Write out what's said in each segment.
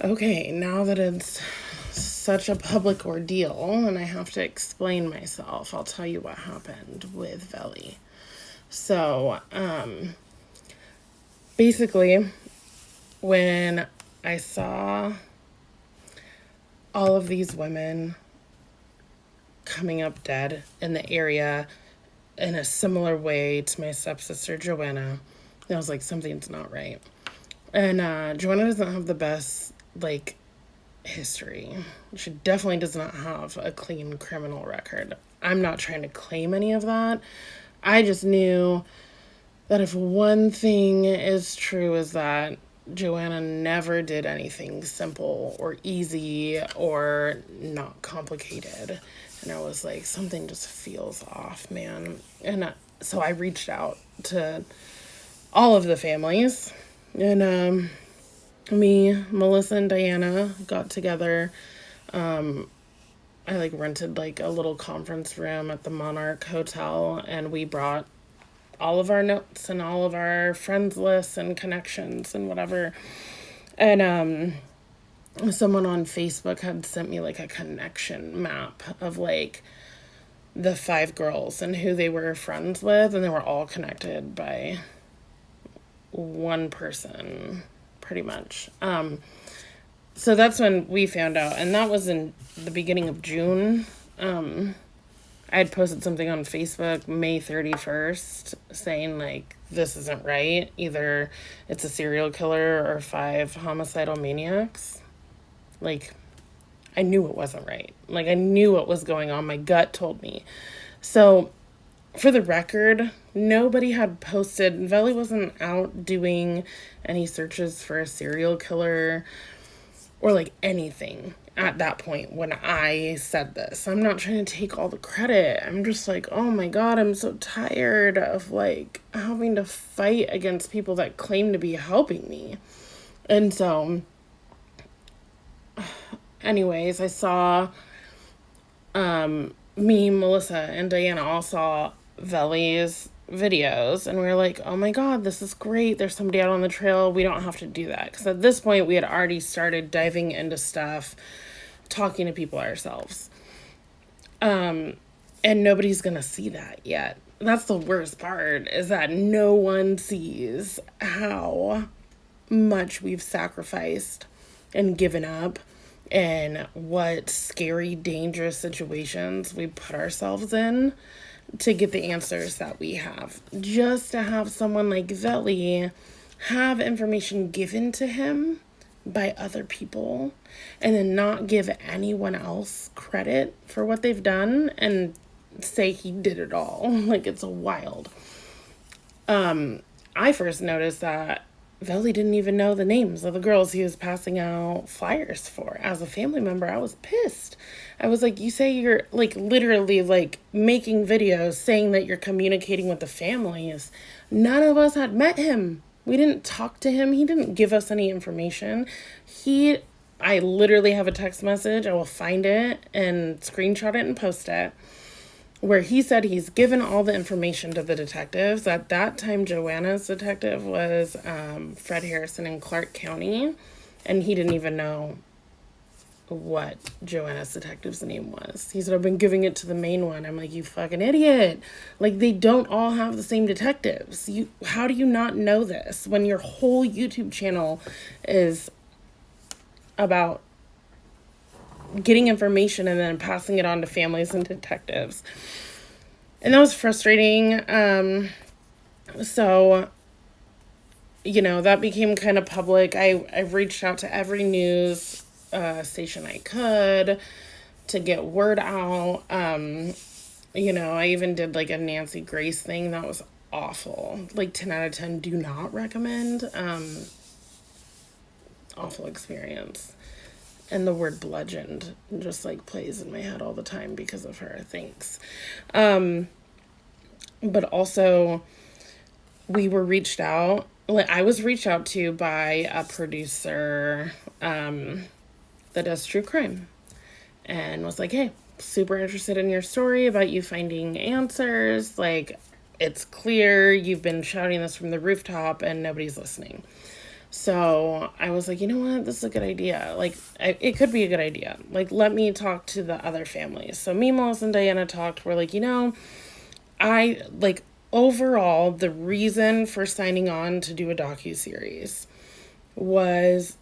Okay, now that it's such a public ordeal and I have to explain myself, I'll tell you what happened with Velly. So, basically, when I saw all of these women coming up dead in the area in a similar way to my stepsister Joanna, I was like, something's not right. And Joanna doesn't have the best, like, history. She definitely does not have a clean criminal record. I'm not trying to claim any of that. I just knew that if one thing is true is that Joanna never did anything simple or easy or not complicated. And I was like, something just feels off, man. And so I reached out to all of the families. And me, Melissa, and Diana got together. I like rented like a little conference room at the Monarch Hotel, and we brought all of our notes and all of our friends lists and connections and whatever. And someone on Facebook had sent me like a connection map of like the 5 girls and who they were friends with, and they were all connected by one person, pretty much. So that's when we found out, and that was in the beginning of June. I had posted something on Facebook May 31st saying, like, this isn't right. Either it's a serial killer or 5 homicidal maniacs. Like, I knew it wasn't right. Like, I knew what was going on. My gut told me. So, for the record, nobody had posted. Velly wasn't out doing any searches for a serial killer or like anything at that point when I said this. I'm not trying to take all the credit. I'm just like, oh my God, I'm so tired of like having to fight against people that claim to be helping me. And so, anyways, I saw me, Melissa, and Diana all saw Velly's videos, and we were like, oh my God, this is great. There's somebody out on the trail. We don't have to do that. Because at this point, we had already started diving into stuff, talking to people ourselves. And nobody's going to see that yet. That's the worst part, is that no one sees how much we've sacrificed and given up and what scary, dangerous situations we put ourselves in to get the answers that we have. Just to have someone like Velly have information given to him by other people and then not give anyone else credit for what they've done and say he did it all. Like, it's wild. I first noticed that Velly didn't even know the names of the girls he was passing out flyers for. As a family member, I was pissed. I was like, you say you're like literally like making videos saying that you're communicating with the families. None of us had met him. We didn't talk to him. He didn't give us any information. I literally have a text message. I will find it and screenshot it and post it, where he said he's given all the information to the detectives. At that time, Joanna's detective was Fred Harrison in Clark County, and he didn't even know what Joanna's detective's name was. He said, I've been giving it to the main one. I'm like, you fucking idiot. Like, they don't all have the same detectives. How do you not know this when your whole YouTube channel is about getting information and then passing it on to families and detectives? And that was frustrating. So, that became kind of public. I reached out to every news station I could to get word out. I even did like a Nancy Grace thing. That was awful. Like 10 out of 10, do not recommend. Awful experience. And the word bludgeoned just like plays in my head all the time because of her. Thanks. But also we were reached out. I was reached out to by a producer that does true crime and was like, hey, super interested in your story about you finding answers. Like, it's clear you've been shouting this from the rooftop and nobody's listening. So I was like, you know what, this is a good idea. Like, it could be a good idea. Like, let me talk to the other families. So me, Melissa, and Diana talked. We're like, I like overall the reason for signing on to do a docuseries was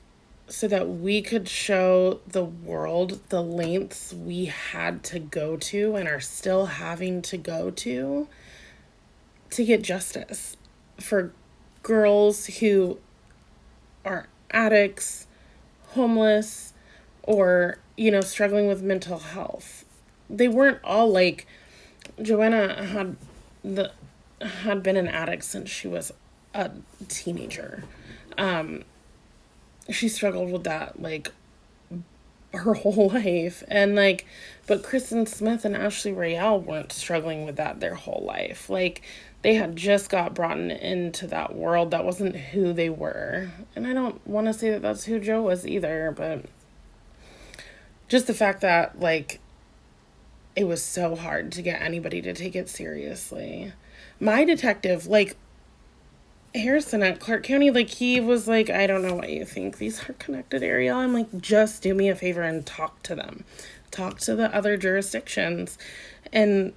so that we could show the world the lengths we had to go to and are still having to go to get justice for girls who are addicts, homeless, or, struggling with mental health. They weren't all like Joanna had been an addict since she was a teenager. She struggled with that like her whole life, and like, but Kristen Smith and Ashley Rayel weren't struggling with that their whole life. Like, they had just got brought into that world. That wasn't who they were, and I don't want to say that that's who Joe was either, but just the fact that like it was so hard to get anybody to take it seriously. My detective, like, Harrison at Clark County, like, he was like, I don't know what you think. These are connected, Ariel. I'm like, just do me a favor and talk to them. Talk to the other jurisdictions and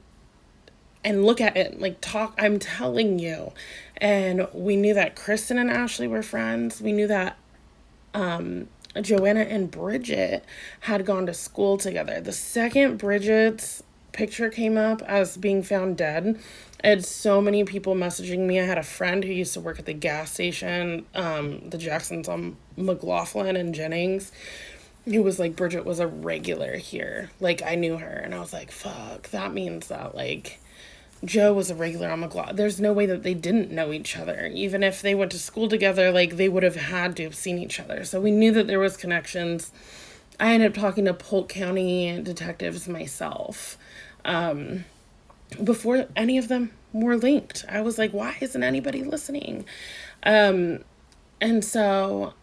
look at it. Like, talk, I'm telling you. And we knew that Kristen and Ashley were friends. We knew that Joanna and Bridget had gone to school together. The second Bridget's picture came up as being found dead, I had so many people messaging me. I had a friend who used to work at the gas station, the Jacksons on McLaughlin and Jennings, who was like, Bridget was a regular here. Like, I knew her, and I was like, fuck, that means that, like, Joe was a regular on McLaughlin. There's no way that they didn't know each other. Even if they went to school together, like, they would have had to have seen each other. So we knew that there was connections. I ended up talking to Polk County detectives myself. Before any of them were linked. I was like, why isn't anybody listening? And so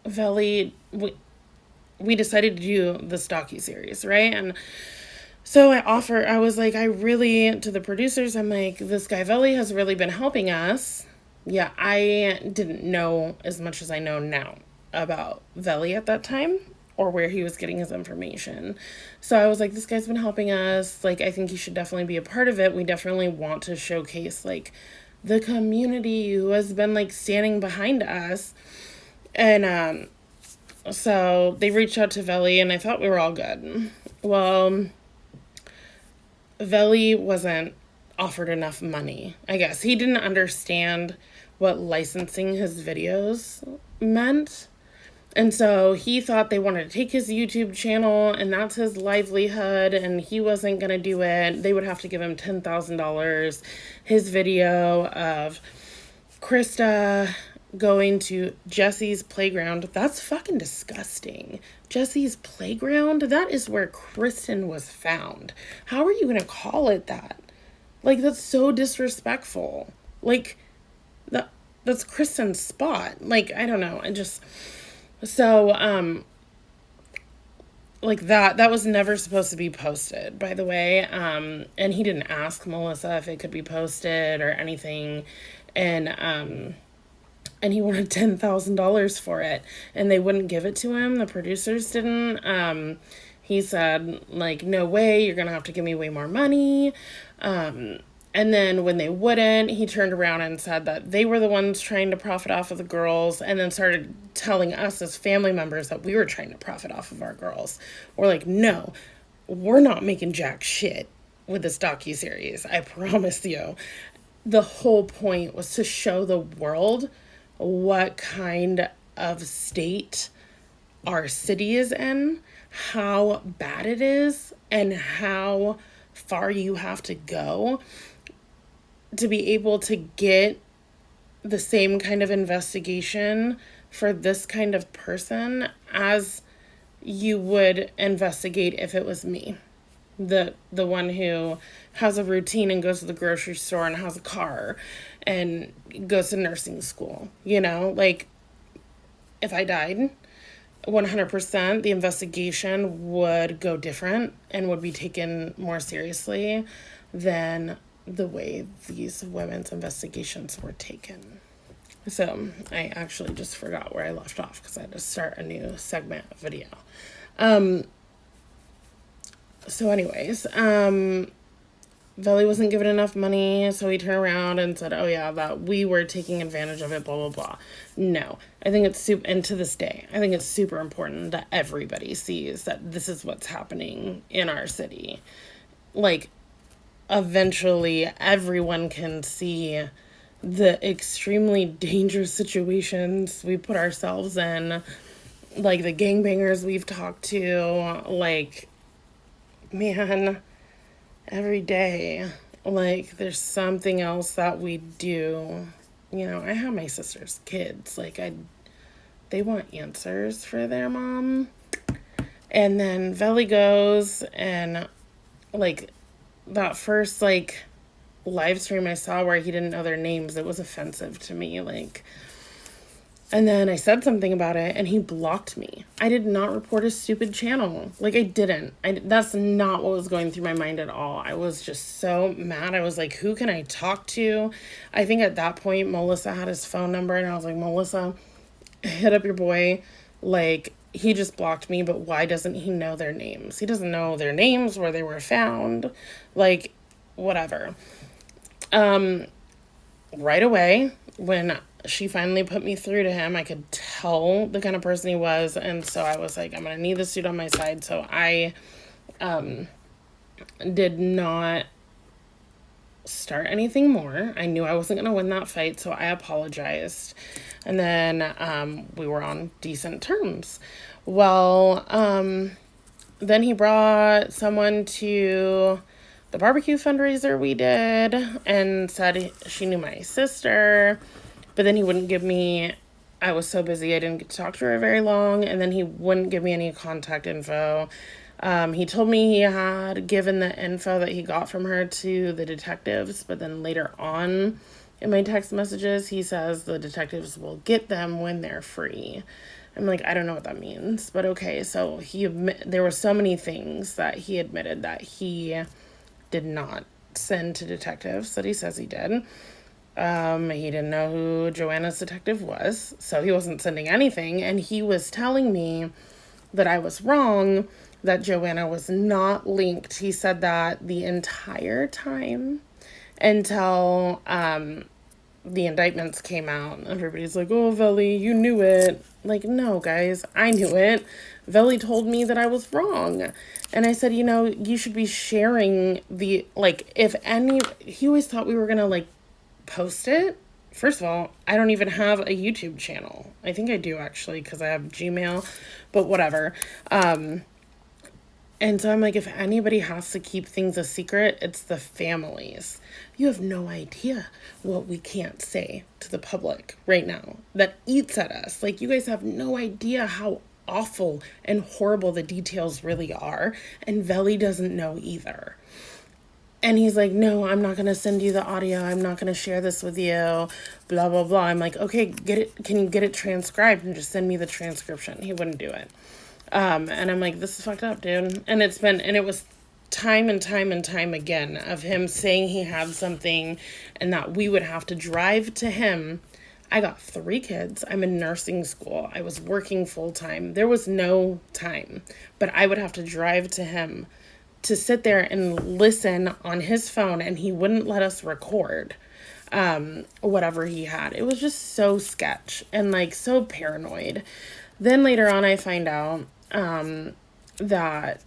Velly, we decided to do this docuseries, right? And so I was like, to the producers, I'm like, this guy Velly has really been helping us. Yeah, I didn't know as much as I know now about Velly at that time, or where he was getting his information. So I was like, this guy's been helping us. Like, I think he should definitely be a part of it. We definitely want to showcase, like, the community who has been, like, standing behind us. And so they reached out to Velly, and I thought we were all good. Well, Velly wasn't offered enough money, I guess. He didn't understand what licensing his videos meant. And so he thought they wanted to take his YouTube channel, and that's his livelihood, and he wasn't going to do it. They would have to give him $10,000. His video of Krista going to Jesse's playground, that's fucking disgusting. Jesse's playground, that is where Kristen was found. How are you going to call it that? Like, that's so disrespectful. Like, that's Kristen's spot. Like, I don't know. So, like that was never supposed to be posted, by the way. And he didn't ask Melissa if it could be posted or anything. And he wanted $10,000 for it, and they wouldn't give it to him. The producers didn't. He said, like, no way, you're going to have to give me way more money. And then when they wouldn't, he turned around and said that they were the ones trying to profit off of the girls, and then started telling us as family members that we were trying to profit off of our girls. We're like, no, we're not making jack shit with this docuseries. I promise you. The whole point was to show the world what kind of state our city is in, how bad it is, and how far you have to go to be able to get the same kind of investigation for this kind of person as you would investigate if it was me. The one who has a routine and goes to the grocery store and has a car and goes to nursing school. Like, if I died, 100% the investigation would go different and would be taken more seriously than the way these women's investigations were taken. So I actually just forgot where I left off because I had to start a new segment video. So anyways, Velly wasn't given enough money, so he turned around and said, oh yeah, that we were taking advantage of it, blah, blah, blah. No, I think it's and to this day, I think it's super important that everybody sees that this is what's happening in our city. Like, eventually everyone can see the extremely dangerous situations we put ourselves in, like the gangbangers we've talked to, like, man, every day, like, there's something else that we do. You know, I have my sister's kids, like, they want answers for their mom. And then Velly goes and, like, that first, like, live stream I saw where he didn't know their names, it was offensive to me, like. And then I said something about it, and he blocked me. I did not report his stupid channel. Like, I didn't. That's not what was going through my mind at all. I was just so mad. I was like, who can I talk to? I think at that point, Melissa had his phone number, and I was like, Melissa, hit up your boy. Like, he just blocked me, but why doesn't he know their names? He doesn't know their names, where they were found. Like, whatever. Right away, when she finally put me through to him, I could tell the kind of person he was, and so I was like, I'm gonna need this dude on my side. So I did not start anything more. I knew I wasn't gonna win that fight, so I apologized, and then we were on decent terms. Well, then he brought someone to the barbecue fundraiser we did and said she knew my sister. But then he wouldn't give me, I was so busy I didn't get to talk to her very long, and then he wouldn't give me any contact info. He told me he had given the info that he got from her to the detectives, but then later on in my text messages, he says the detectives will get them when they're free. I'm like, I don't know what that means, but okay. So there were so many things that he admitted that he did not send to detectives that he says he did. He didn't know who Joanna's detective was, so he wasn't sending anything, and he was telling me that I was wrong, that Joanna was not linked. He said that the entire time until the indictments came out. Everybody's like, oh, Velly, you knew it. Like, no, guys, I knew it. Velly told me that I was wrong. And I said, you know, you should be sharing the, like, he always thought we were going to, like, post it. First of all, I don't even have a YouTube channel. I think I do, actually, because I have Gmail, but whatever. And so I'm like, if anybody has to keep things a secret, it's the families. You have no idea what we can't say to the public right now that eats at us. Like, you guys have no idea how awful and horrible the details really are. And Velly doesn't know either. And he's like, no, I'm not going to send you the audio. I'm not going to share this with you, blah, blah, blah. I'm like, okay, get it. Can you get it transcribed and just send me the transcription? He wouldn't do it. And I'm like, this is fucked up, dude. And it was time and time and time again of him saying he had something and that we would have to drive to him. I got 3 kids. I'm in nursing school. I was working full time. There was no time, but I would have to drive to him to sit there and listen on his phone, and he wouldn't let us record whatever he had. It was just so sketch and, like, so paranoid. Then later on, I find out that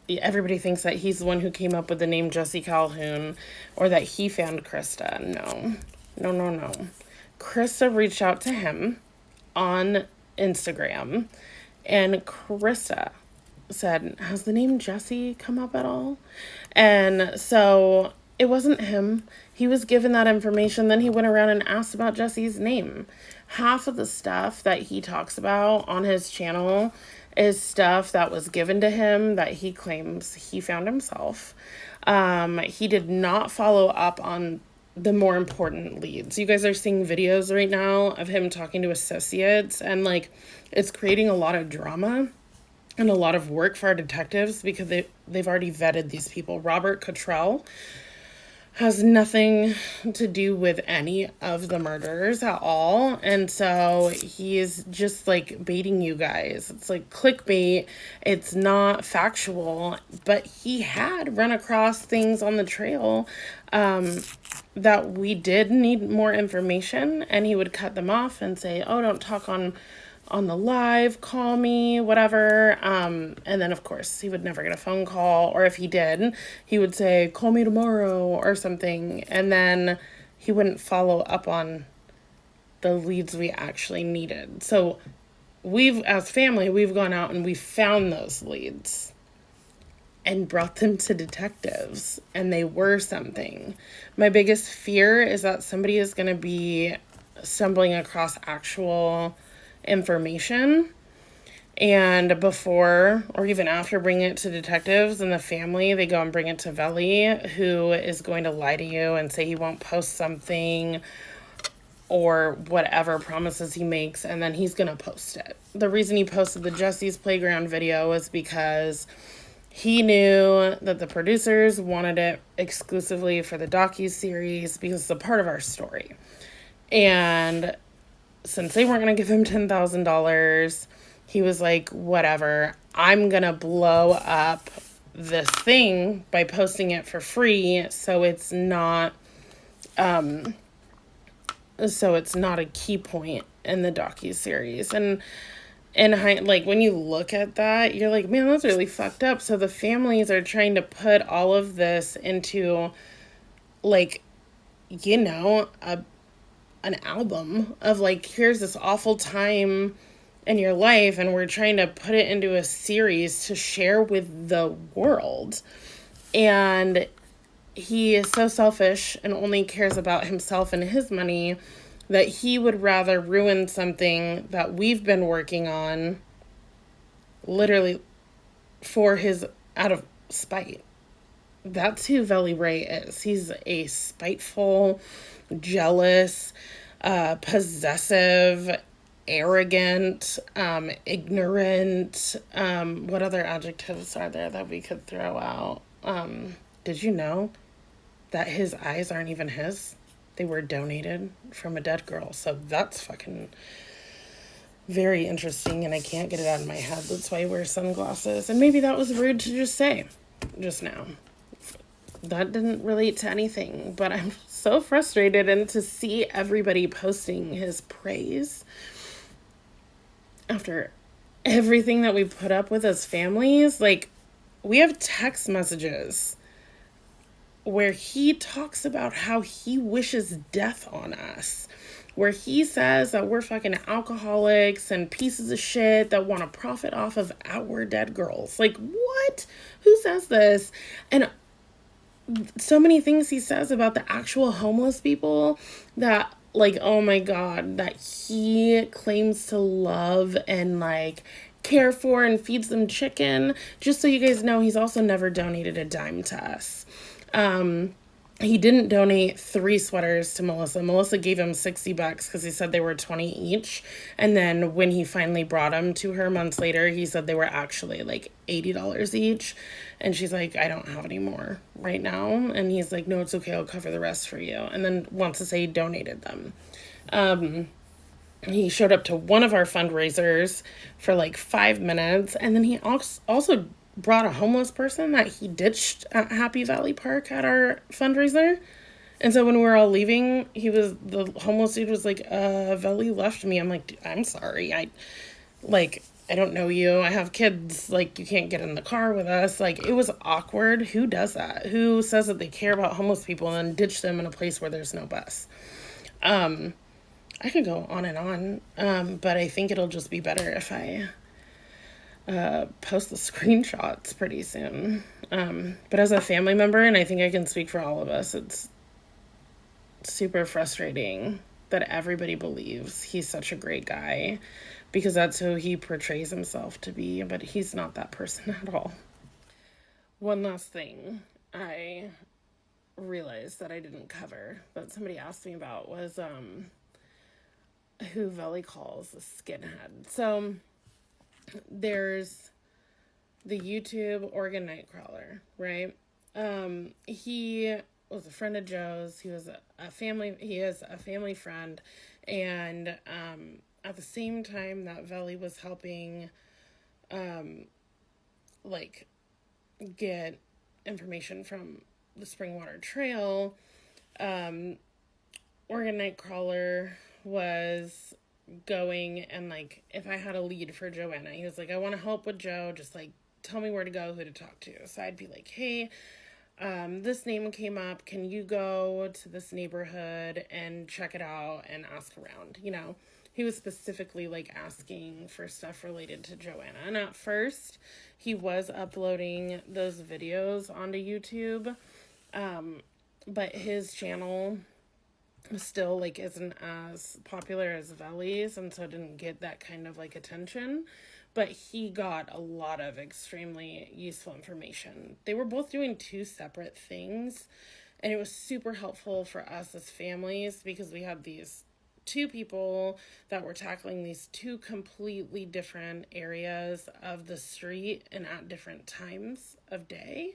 everybody thinks that he's the one who came up with the name Jesse Calhoun, or that he found Krista. No. Krista reached out to him on Instagram, and Krista said, has the name Jesse come up at all? And so it wasn't him. He was given that information. Then he went around and asked about Jesse's name. Half of the stuff that he talks about on his channel is stuff that was given to him that he claims he found himself. He did not follow up on the more important leads. You guys are seeing videos right now of him talking to associates, and, like, it's creating a lot of drama and a lot of work for our detectives because they've already vetted these people. Robert Cottrell, has nothing to do with any of the murders at all. And so he's just like baiting you guys. It's like clickbait. It's not factual, but he had run across things on the trail that we did need more information, and he would cut them off and say, oh, don't talk on the live, call me, whatever. And then of course he would never get a phone call, or if he did, he would say, call me tomorrow or something. And then he wouldn't follow up on the leads we actually needed. So as family, we've gone out and we found those leads and brought them to detectives, and they were something. My biggest fear is that somebody is going to be stumbling across actual information, and before or even after bringing it to detectives and the family, they go and bring it to Velly, who is going to lie to you and say he won't post something or whatever promises he makes, and then he's going to post it. The reason he posted the Jesse's Playground video was because he knew that the producers wanted it exclusively for the docuseries because it's a part of our story. And since they weren't going to give him $10,000, he was like, whatever, I'm going to blow up this thing by posting it for free, so it's not a key point in the docuseries. And like, when you look at that, you're like, man, that's really fucked up. So the families are trying to put all of this into, like, an album of like, here's this awful time in your life, and we're trying to put it into a series to share with the world. And he is so selfish and only cares about himself and his money that he would rather ruin something that we've been working on literally out of spite. That's who Velly Ray is. He's a spiteful, jealous, possessive, arrogant, ignorant. What other adjectives are there that we could throw out? Did you know that his eyes aren't even his? They were donated from a dead girl. So that's fucking very interesting, and I can't get it out of my head. That's why I wear sunglasses. And maybe that was rude to just say just now. That didn't relate to anything, but I'm so frustrated, and to see everybody posting his praise after everything that we put up with as families. Like, we have text messages where he talks about how he wishes death on us, where he says that we're fucking alcoholics and pieces of shit that want to profit off of our dead girls. Like, what? Who says this? And so many things he says about the actual homeless people that, like, oh my God, that he claims to love and like care for and feeds them chicken. Just so you guys know, he's also never donated a dime to us. He didn't donate 3 sweaters to Melissa. Melissa gave him $60 because he said they were 20 each. And then when he finally brought them to her months later, he said they were actually like $80 each. And she's like, I don't have any more right now. And he's like, no, it's okay, I'll cover the rest for you. And then wants to say he donated them. He showed up to one of our fundraisers for like 5 minutes. And then he also brought a homeless person that he ditched at Happy Valley Park at our fundraiser. And so when we were all leaving, the homeless dude was like, Velly left me. I'm like, I'm sorry. I don't know you. I have kids. Like, you can't get in the car with us. Like, it was awkward. Who does that? Who says that they care about homeless people and then ditch them in a place where there's no bus? I could go on and on, but I think it'll just be better if I post the screenshots pretty soon. But as a family member, and I think I can speak for all of us, it's super frustrating that everybody believes he's such a great guy because that's who he portrays himself to be, but he's not that person at all. One last thing I realized that I didn't cover that somebody asked me about was who Velly calls a skinhead. So there's the YouTube Oregon Nightcrawler, right? He was a friend of Joe's. He was he is a family friend. And at the same time that Velly was helping like get information from the Springwater Trail, Oregon Nightcrawler was going, and like, if I had a lead for Joanna, he was like, I want to help with Joe, just like tell me where to go, who to talk to. So I'd be like, hey, this name came up, can you go to this neighborhood and check it out and ask around, you know. He was specifically like asking for stuff related to Joanna. And at first he was uploading those videos onto YouTube, but his channel still like isn't as popular as Velly's, and so didn't get that kind of like attention. But he got a lot of extremely useful information. They were both doing two separate things, and it was super helpful for us as families because we had these two people that were tackling these two completely different areas of the street and at different times of day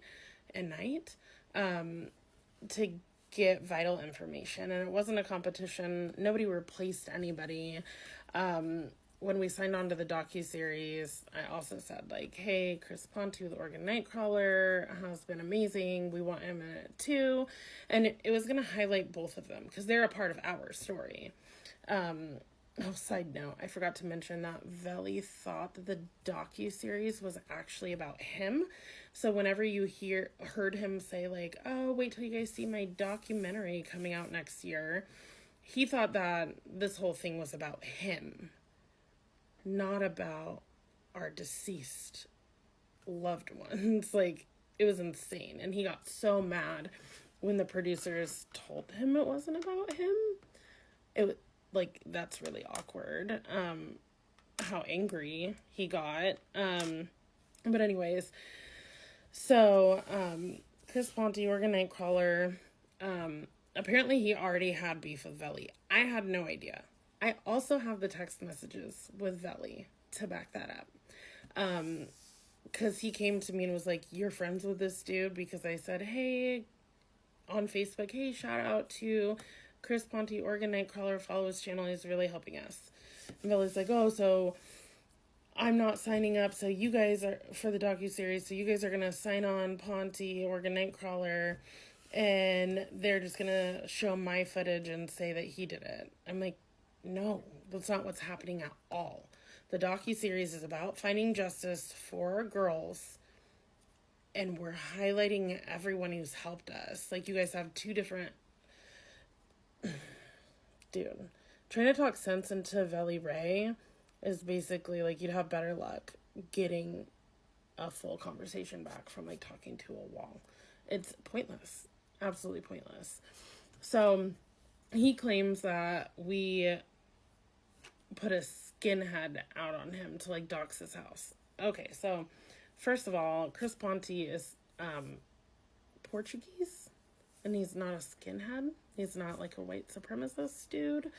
and night, to get vital information. And it wasn't a competition. Nobody replaced anybody. When we signed on to the docuseries, I also said like, hey, Chris Ponte with Oregon Nightcrawler has been amazing. We want him in it too. And it was going to highlight both of them because they're a part of our story. Side note, I forgot to mention that Velly thought that the docuseries was actually about him. So whenever you heard him say like, oh, wait till you guys see my documentary coming out next year, he thought that this whole thing was about him, not about our deceased loved ones. Like, it was insane. And he got so mad when the producers told him it wasn't about him. It like, that's really awkward, how angry he got. But anyways, so, Chris Ponte, Oregon Nightcrawler, apparently he already had beef with Velly. I had no idea. I also have the text messages with Velly to back that up. Because he came to me and was like, you're friends with this dude? Because I said, hey, on Facebook, hey, shout out to Chris Ponte, Oregon Nightcrawler, follow his channel, he's really helping us. And Velly's like, oh, so I'm not signing up, so you guys are, for the docuseries, so you guys are going to sign on Ponte, Oregon Nightcrawler, and they're just going to show my footage and say that he did it. I'm like, no, that's not what's happening at all. The docuseries is about finding justice for girls, and we're highlighting everyone who's helped us. Like, you guys have two different... Dude, trying to talk sense into Velly Ray is basically like you'd have better luck getting a full conversation back from like talking to a wall. It's pointless. Absolutely pointless. So he claims that we put a skinhead out on him to like dox his house. Okay, so first of all, Chris Ponte is Portuguese, and he's not a skinhead. He's not like a white supremacist dude.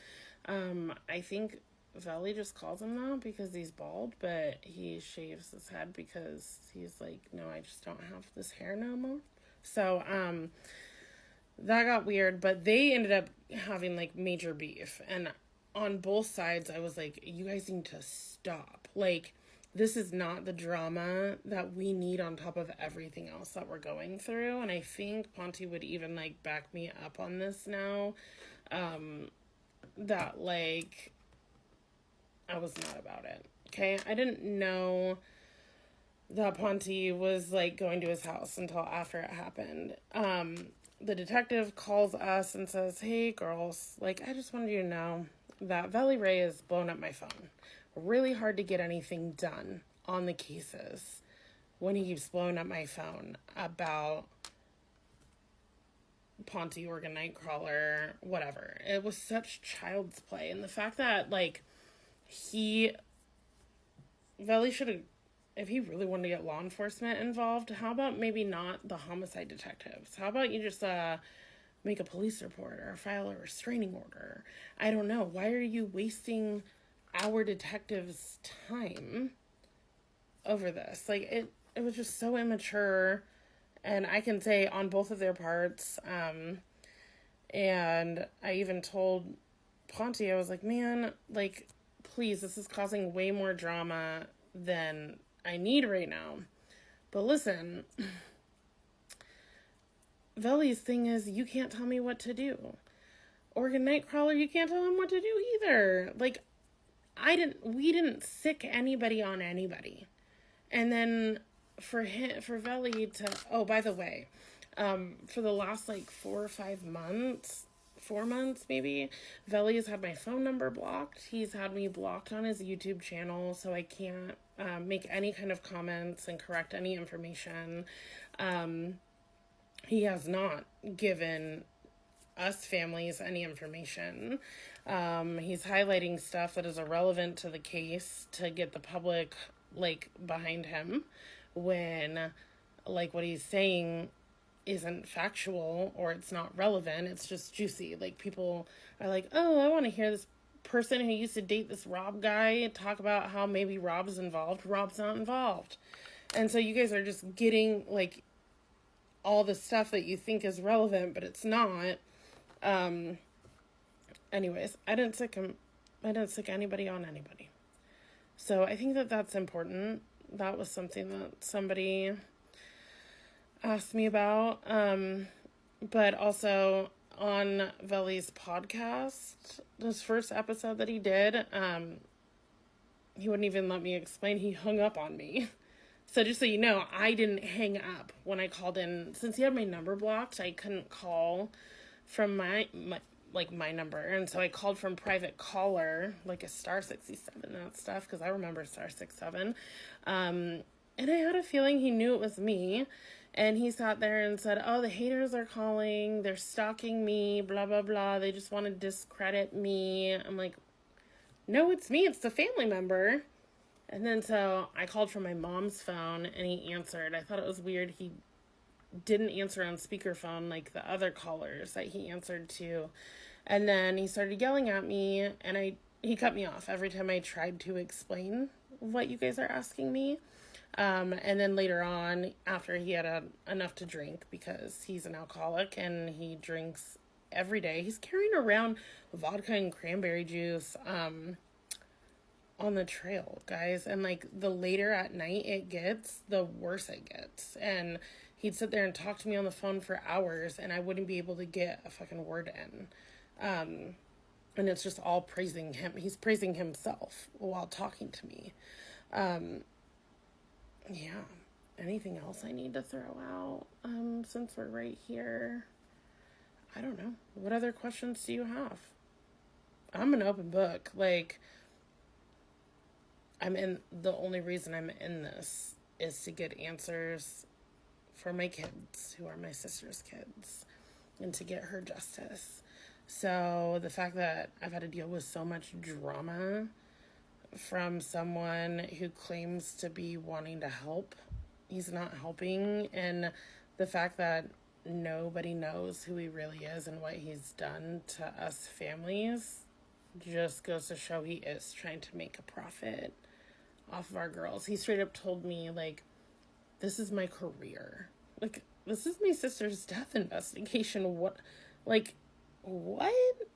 I think Velly just calls him that because he's bald, but he shaves his head because he's like, no, I just don't have this hair no more. So, that got weird, but they ended up having like major beef. And on both sides, I was like, you guys need to stop. Like, this is not the drama that we need on top of everything else that we're going through. And I think Ponte would even like back me up on this now. That like, I was not about it. Okay. I didn't know that Ponte was like going to his house until after it happened. The detective calls us and says, hey girls, like, I just wanted you to know that Velly Ray has blown up my phone. Really hard to get anything done on the cases when he keeps blowing up my phone about Ponte, Oregon Nightcrawler, whatever. It was such child's play. And the fact that, like, Velly should have, if he really wanted to get law enforcement involved, how about maybe not the homicide detectives? How about you just make a police report or file a restraining order? I don't know. Why are you wasting our detectives' time over this? Like, it was just so immature And I can say on both of their parts, and I even told Ponty, I was like, man, like, please, this is causing way more drama than I need right now. But listen, Velly's thing is, you can't tell me what to do. Oregon Nightcrawler, you can't tell him what to do either. Like, we didn't sick anybody on anybody. And then for Velly to, oh, by the way, for the last like 4 months maybe, Velly has had my phone number blocked. He's had me blocked on his YouTube channel, so I can't make any kind of comments and correct any information. He has not given us families any information. He's highlighting stuff that is irrelevant to the case to get the public like behind him, when like what he's saying isn't factual or it's not relevant. It's just juicy. Like, people are like, oh, I want to hear this person who used to date this Rob guy talk about how maybe Rob's involved. Rob's not involved. And so you guys are just getting like all the stuff that you think is relevant, but it's not. Anyways, I didn't sick anybody on anybody. So I think that that's important. That was something that somebody asked me about. But also on Velly's podcast, this first episode that he did, he wouldn't even let me explain. He hung up on me. So just so you know, I didn't hang up when I called in. Since he had my number blocked, I couldn't call from my number. And so I called from private caller, like a star 67 and that stuff, because I remember star 67. And I had a feeling he knew it was me. And he sat there and said, oh, the haters are calling. They're stalking me, blah, blah, blah. They just want to discredit me. I'm like, no, it's me. It's the family member. And then so I called from my mom's phone and he answered. I thought it was weird. He didn't answer on speakerphone like the other callers that he answered to. And then he started yelling at me, and he cut me off every time I tried to explain what you guys are asking me. And then later on, after he had enough to drink, because he's an alcoholic and he drinks every day, he's carrying around vodka and cranberry juice on the trail, guys. And like, the later at night it gets, the worse it gets. And he'd sit there and talk to me on the phone for hours, and I wouldn't be able to get a fucking word in. And it's just all praising him. He's praising himself while talking to me. Yeah. Anything else I need to throw out since we're right here? I don't know. What other questions do you have? I'm an open book. Like, the only reason I'm in this is to get answers for my kids, who are my sister's kids, and to get her justice. So the fact that I've had to deal with so much drama from someone who claims to be wanting to help, he's not helping, and the fact that nobody knows who he really is and what he's done to us families just goes to show he is trying to make a profit off of our girls. He straight up told me, like, this is my career. Like, this is my sister's death investigation. What?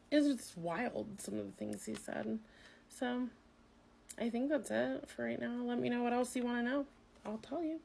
It's wild, some of the things he said. So, I think that's it for right now. Let me know what else you want to know. I'll tell you.